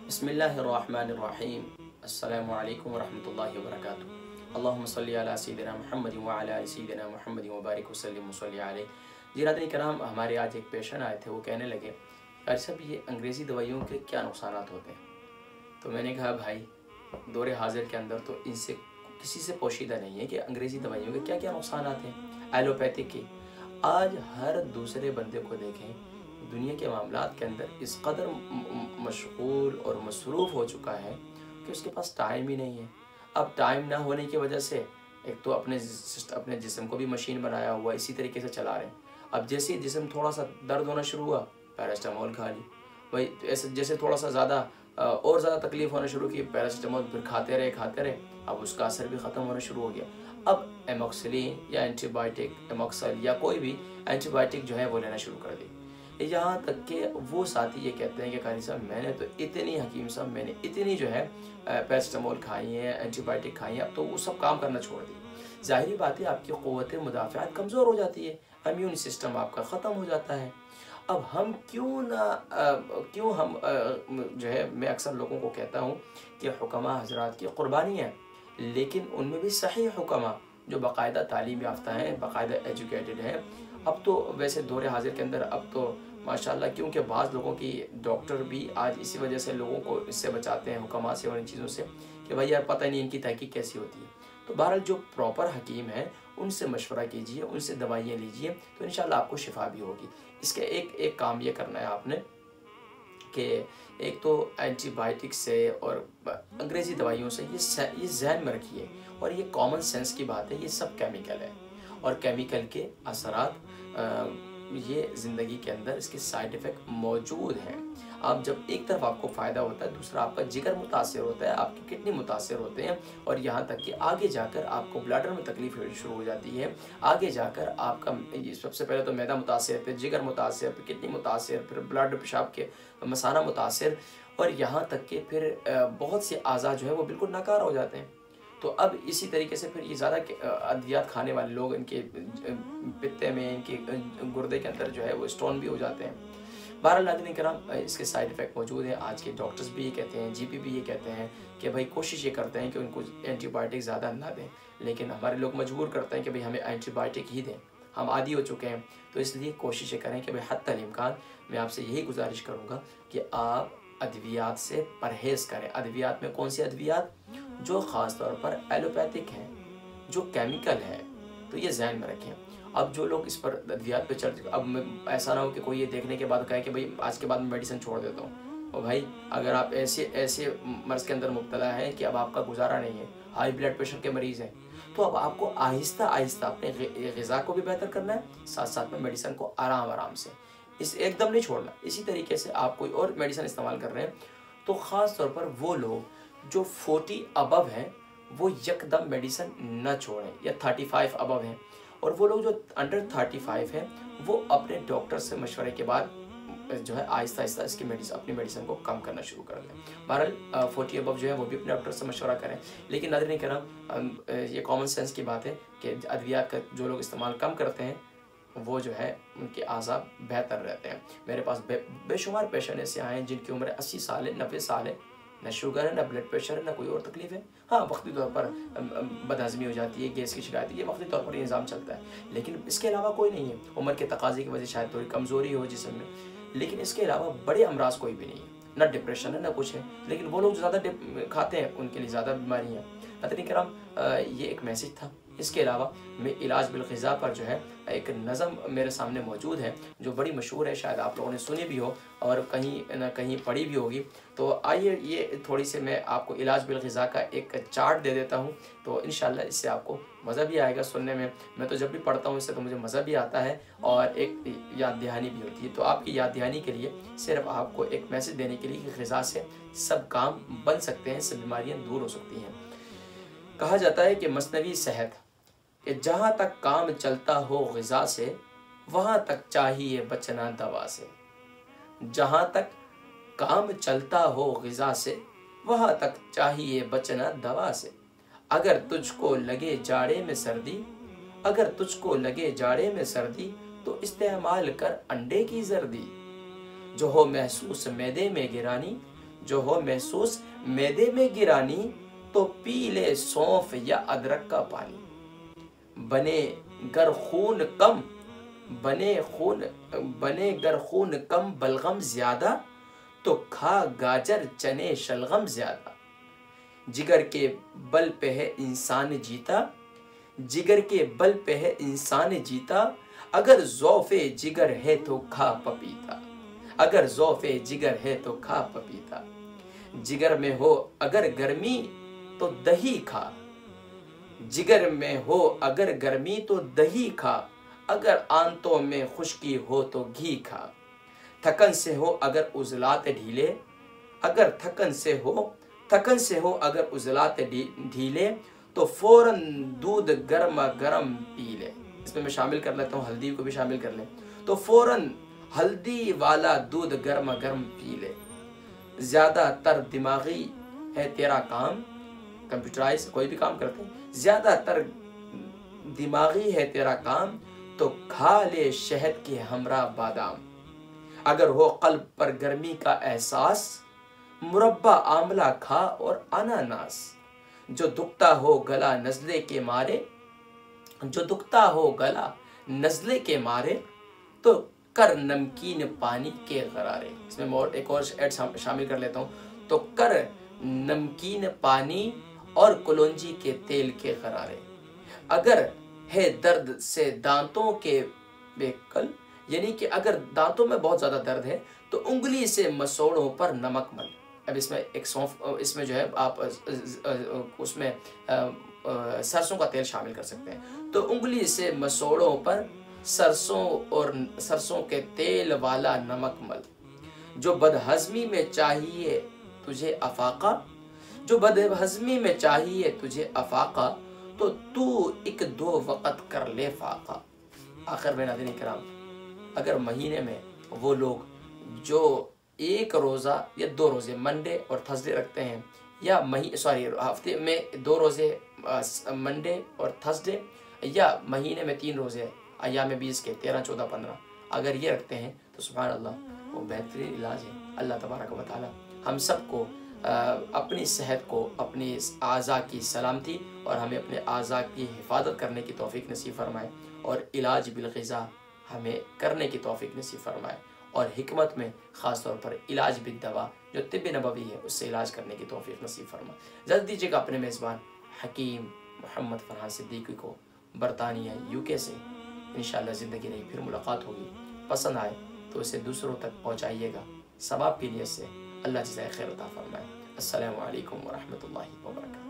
بسم اللہ الرحمن الرحیم السلام علیکم ورحمۃ اللہ وبرکاتہ اللہم صلی علی سیدنا محمد وعلی آل سیدنا محمد وبارک وسلم وصلی علیہ۔ ناظرین کرام، ہمارے آج ایک پیشنٹ آئے تھے، وہ کہنے لگے صاحب یہ انگریزی دوائیوں کے کیا نقصانات ہوتے ہیں؟ تو میں نے کہا بھائی دور حاضر کے اندر تو ان سے کسی سے پوشیدہ نہیں ہے کہ انگریزی دوائیوں کے کیا کیا نقصانات ہیں، ایلوپیتھک کی۔ آج ہر دوسرے بندے کو دیکھیں دنیا کے معاملات کے اندر اس قدر مشغول اور مصروف ہو چکا ہے کہ اس کے پاس ٹائم ہی نہیں ہے۔ اب ٹائم نہ ہونے کی وجہ سے ایک تو اپنے جسم کو بھی مشین بنایا ہوا اسی طریقے سے چلا رہے ہیں۔ اب جیسے جسم تھوڑا سا درد ہونا شروع ہوا پیراسٹامول کھا لی، وہی جیسے تھوڑا سا زیادہ اور زیادہ تکلیف ہونا شروع کی، پیراسٹامول پھر کھاتے رہے، اب اس کا اثر بھی ختم ہونا شروع ہو گیا۔ اب ایموکسلین یا اینٹی بائیوٹک ایموکسل یا کوئی بھی اینٹی بائیوٹک جو ہے وہ لینا شروع کر دی، یہاں تک کہ وہ ساتھی یہ کہتے ہیں کہ قاری صاحب میں نے تو اتنی حکیم صاحب میں نے اتنی جو ہے پیراسٹامول کھائی ہیں، اینٹی بائیوٹک کھائی ہیں، اب تو وہ سب کام کرنا چھوڑ دی۔ ظاہری بات ہے آپ کی قوت مدافعت کمزور ہو جاتی ہے، امیون سسٹم آپ کا ختم ہو جاتا ہے۔ اب ہم کیوں جو ہے میں اکثر لوگوں کو کہتا ہوں کہ حکماء حضرات کی قربانی ہے، لیکن ان میں بھی صحیح حکماء جو باقاعدہ تعلیم یافتہ ہیں، باقاعدہ ایجوکیٹڈ ہیں۔ اب تو ویسے دور حاضر کے اندر اب تو ماشاءاللہ، کیونکہ بعض لوگوں کی ڈاکٹر بھی آج اسی وجہ سے لوگوں کو اس سے بچاتے ہیں، حکماء سے اور ان چیزوں سے، کہ بھائی یار پتہ نہیں ان کی تحقیق کیسی ہوتی ہے۔ تو بہرحال جو پراپر حکیم ہیں ان سے مشورہ کیجئے، ان سے دوائیاں لیجئے، تو انشاءاللہ آپ کو شفا بھی ہوگی۔ اس کے ایک کام یہ کرنا ہے آپ نے کہ ایک تو اینٹی بائیوٹک سے اور انگریزی دوائیوں سے یہ ذہن میں رکھیے، اور یہ کامن سینس کی بات ہے، یہ سب کیمیکل ہے، اور کیمیکل کے اثرات یہ زندگی کے اندر اس کے سائیڈ ایفیکٹ موجود ہیں۔ اب جب ایک طرف آپ کو فائدہ ہوتا ہے، دوسرا آپ کا جگر متاثر ہوتا ہے، آپ کی کڈنی متاثر ہوتے ہیں، اور یہاں تک کہ آگے جا کر آپ کو بلیڈر میں تکلیف شروع ہو جاتی ہے، آگے جا کر آپ کا سب سے پہلے تو معدہ متاثر، پھر جگر متاثر، پھر کڈنی متاثر، پھر بلڈ پیشاب کے مثانہ متاثر، اور یہاں تک کہ پھر بہت سے اعضاء جو ہے وہ بالکل ناکار ہو جاتے ہیں۔ تو اب اسی طریقے سے پھر یہ زیادہ ادویات کھانے والے لوگ، ان کے پتے میں، ان کے گردے کے اندر جو ہے وہ اسٹون بھی ہو جاتے ہیں۔ بہرحال ناظرین کرام، اس کے سائیڈ ایفیکٹ موجود ہیں۔ آج کے ڈاکٹرز بھی یہ کہتے ہیں، جی پی بھی یہ کہتے ہیں کہ بھائی کوشش یہ کرتے ہیں کہ ان کو اینٹی بائیوٹک زیادہ نہ دیں، لیکن ہمارے لوگ مجبور کرتے ہیں کہ بھئی ہمیں اینٹی بائیوٹک ہی دیں، ہم عادی ہو چکے ہیں۔ تو اس لیے کوشش یہ کریں کہ بھئی حتی الامکان میں آپ سے یہی گزارش کروں گا کہ آپ ادویات سے پرہیز کریں۔ ادویات میں کون سی ادویات؟ جو خاص طور پر ایلوپیتھک ہیں، جو کیمیکل ہے، تو یہ ذہن میں رکھیں۔ اب جو لوگ اس پر ادویات پہ چل، اب ایسا نہ ہو کہ کوئی یہ دیکھنے کے بعد کہے کہ بھئی آج کے بعد میں میڈیسن چھوڑ دیتا ہوں۔ اور بھائی اگر آپ ایسے مرض کے اندر مبتلا ہیں کہ اب آپ کا گزارا نہیں ہے، ہائی بلڈ پریشر کے مریض ہیں، تو اب آپ کو آہستہ آہستہ اپنے غذا کو بھی بہتر کرنا ہے، ساتھ ساتھ میں میڈیسن کو آرام سے، اس ایک دم نہیں چھوڑنا۔ اسی طریقے سے آپ کوئی اور میڈیسن استعمال کر رہے ہیں تو خاص طور پر وہ لوگ جو 40 ابو ہیں وہ یکدم میڈیسن نہ چھوڑیں، یا 35 ابو ہیں، اور وہ لوگ جو انڈر 35 ہیں وہ اپنے ڈاکٹر سے مشورے کے بعد جو ہے آہستہ آہستہ اس کی اپنی میڈیسن کو کم کرنا شروع کر دیں۔ بہرحال 40 ابو جو ہے وہ بھی اپنے ڈاکٹر سے مشورہ کریں، لیکن ناظرین کرام یہ کامن سینس کی بات ہے کہ ادویات کا جو لوگ استعمال کم کرتے ہیں وہ جو ہے ان کے اعضاء بہتر رہتے ہیں۔ میرے پاس بے شمار پیشنٹ ایسے آئے ہیں جن کی عمر 80 سال ہے، 90 سال ہے، نہ شوگر ہے، نہ بلڈ پریشر ہے، نہ کوئی اور تکلیف ہے۔ ہاں وقتی طور پر بد ہضمی ہو جاتی ہے، گیس کی شکایت ہے، یہ وقتی طور پر یہ نظام چلتا ہے، لیکن اس کے علاوہ کوئی نہیں ہے۔ عمر کے تقاضے کی وجہ سے شاید تھوڑی کمزوری ہو جسم میں، لیکن اس کے علاوہ بڑے امراض کوئی بھی نہیں ہے، نہ ڈپریشن ہے نہ کچھ ہے، لیکن وہ لوگ جو زیادہ کھاتے ہیں ان کے لیے زیادہ بیماری ہیں۔ ناظرین کرام، یہ ایک میسج تھا۔ اس کے علاوہ میں علاج بالغذا پر جو ہے ایک نظم میرے سامنے موجود ہے جو بڑی مشہور ہے، شاید آپ لوگوں نے سنی بھی ہو اور کہیں نہ کہیں پڑھی بھی ہوگی۔ تو آئیے یہ تھوڑی سے میں آپ کو علاج بالغذا کا ایک چارٹ دے دیتا ہوں، تو انشاءاللہ اس سے آپ کو مزہ بھی آئے گا سننے میں۔ میں تو جب بھی پڑھتا ہوں اس سے تو مجھے مزہ بھی آتا ہے اور ایک یاد دہانی بھی ہوتی ہے۔ تو آپ کی یاد دہانی کے لیے صرف آپ کو ایک میسج دینے کے لیے کہ غذا سے سب کام بن سکتے ہیں، سب بیماریاں دور ہو سکتی ہیں۔ کہا جاتا ہے کہ مثنوی صحت کہ جہاں تک کام چلتا ہو غذا سے، وہاں تک چاہیے بچنا دوا سے۔ جہاں تک کام چلتا ہو غذا سے، وہاں تک چاہیے بچنا دوا سے۔ اگر تجھ کو لگے جاڑے میں سردی، اگر تجھ کو لگے جاڑے میں سردی، تو استعمال کر انڈے کی زردی۔ جو ہو محسوس معدے میں گرانی، جو ہو محسوس معدے میں گرانی تو پی لے سونف یا ادرک کا پانی۔ بنے گر خون کم بلغم زیادہ تو کھا گاجر چنے شلغم زیادہ۔ جگر کے بل پہ ہے انسان جیتا، اگر ذوف جگر ہے تو کھا پپیتا۔ جگر میں ہو اگر گرمی تو دہی کھا، اگر آنتوں میں خشکی ہو تو گھی کھا۔ تھکن سے ہو اگر عضلات ڈھیلے تو فوراً دودھ گرما گرم پی لے۔ اس میں شامل کر لیتا ہوں، ہلدی کو بھی شامل کر لیں تو فوراً ہلدی والا دودھ گرما گرم پی لے۔ زیادہ تر دماغی ہے تیرا کام، کمپیوٹرائز کوئی بھی کام کرتے ہیں، زیادہ تر دماغی ہے تیرا کام تو کھا لے شہد کے ہمراہ بادام۔ اگر ہو قلب پر گرمی کا احساس، مربع آملہ کھا اور اناناس۔ جو دکھتا ہو گلا نزلے کے مارے تو کر نمکین پانی کے غرارے۔ اس میں ایک اور ایڈ شامل کر لیتا ہوں، تو کر نمکین پانی اور کلونجی کے تیل کے غرارے۔ اگر ہے درد سے دانتوں کے بے کل، یعنی کہ اگر دانتوں میں بہت زیادہ درد ہے تو انگلی سے مسوڑوں پر نمک مل۔ اب اس میں ایک سونف، اس میں جو ہے آپ اس میں سرسوں کا تیل شامل کر سکتے ہیں، تو انگلی سے مسوڑوں پر سرسوں کے تیل والا نمک مل۔ جو بدہضمی میں چاہیے تجھے افاقہ تو ایک دو وقت کر لے فاقہ۔ آخر میں ناظرین کرام، اگر مہینے میں وہ لوگ جو ایک روزہ یا 2 روزے منڈے اور تھرسڈے رکھتے ہیں، یا ہفتے میں 2 روزے منڈے اور تھرسڈے، یا مہینے میں 3 روزے ایام 20 کے 13، 14، 15 اگر یہ رکھتے ہیں تو سبحان اللہ وہ بہترین علاج ہے۔ اللہ تبارک و تعالی ہم سب کو اپنی صحت کو، اپنی اعضاء کی سلامتی اور ہمیں اپنے اعضاء کی حفاظت کرنے کی توفیق نصیب فرمائے، اور علاج بالغذا ہمیں کرنے کی توفیق نصیب فرمائے، اور حکمت میں خاص طور پر علاج بالدوا جو طب نبوی ہے اس سے علاج کرنے کی توفیق نصیب فرمائے۔ اجازت دیجیے گا اپنے میزبان حکیم محمد فرحان صدیقی کو برطانیہ UK سے انشاءاللہ زندگی رہی پھر ملاقات ہوگی۔ پسند آئے تو اسے دوسروں تک پہنچائیے گا، ثواب کی نیت سے۔ اللہ جزائے خیر عطا فرمائے۔ السلام علیکم ورحمۃ اللہ وبرکاتہ۔